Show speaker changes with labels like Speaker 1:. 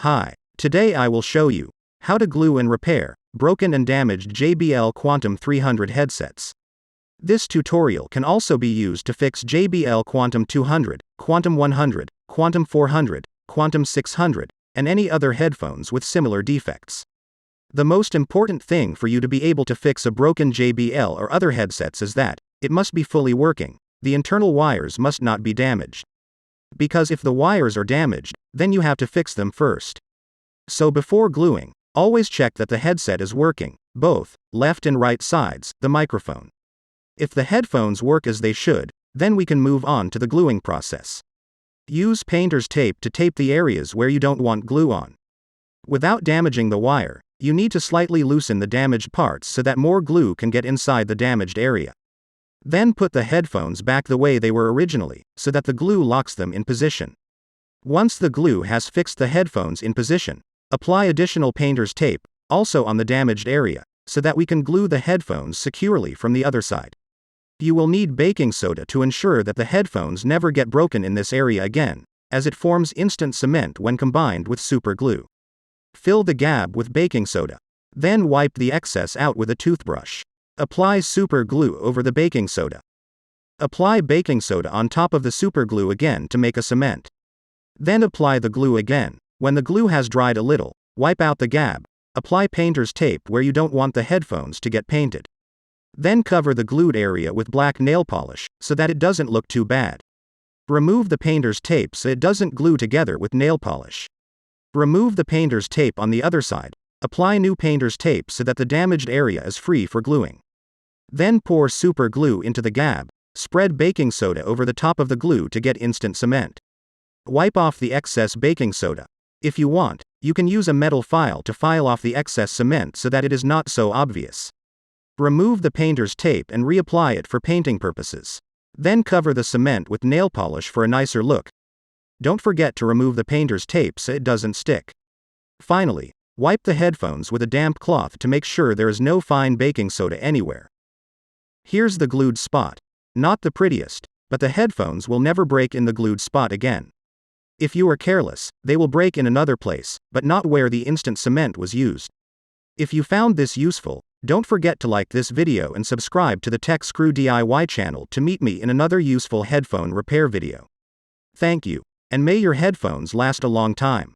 Speaker 1: Hi, today I will show you how to glue and repair broken and damaged JBL Quantum 300 headsets. This tutorial can also be used to fix JBL Quantum 200, Quantum 100, Quantum 400, Quantum 600, and any other headphones with similar defects. The most important thing for you to be able to fix a broken JBL or other headsets is that it must be fully working. The internal wires must not be damaged. Because if the wires are damaged, then you have to fix them first. So before gluing, always check that the headset is working, both left and right sides, the microphone. If the headphones work as they should, then we can move on to the gluing process. Use painter's tape to tape the areas where you don't want glue on. Without damaging the wire, you need to slightly loosen the damaged parts so that more glue can get inside the damaged area. Then put the headphones back the way they were originally, so that the glue locks them in position. Once the glue has fixed the headphones in position, apply additional painter's tape, also on the damaged area, so that we can glue the headphones securely from the other side. You will need baking soda to ensure that the headphones never get broken in this area again, as it forms instant cement when combined with super glue. Fill the gap with baking soda. Then wipe the excess out with a toothbrush. Apply super glue over the baking soda. Apply baking soda on top of the super glue again to make a cement. Then apply the glue again. When the glue has dried a little, wipe out the gap. Apply painter's tape where you don't want the headphones to get painted. Then cover the glued area with black nail polish, so that it doesn't look too bad. Remove the painter's tape so it doesn't glue together with nail polish. Remove the painter's tape on the other side. Apply new painter's tape so that the damaged area is free for gluing. Then pour super glue into the gap. Spread baking soda over the top of the glue to get instant cement. Wipe off the excess baking soda. If you want, you can use a metal file to file off the excess cement so that it is not so obvious. Remove the painter's tape and reapply it for painting purposes. Then cover the cement with nail polish for a nicer look. Don't forget to remove the painter's tape so it doesn't stick. Finally, wipe the headphones with a damp cloth to make sure there is no fine baking soda anywhere. Here's the glued spot. Not the prettiest, but the headphones will never break in the glued spot again. If you are careless, they will break in another place, but not where the instant cement was used. If you found this useful, don't forget to like this video and subscribe to the Tech Screw DIY channel to meet me in another useful headphone repair video. Thank you, and may your headphones last a long time.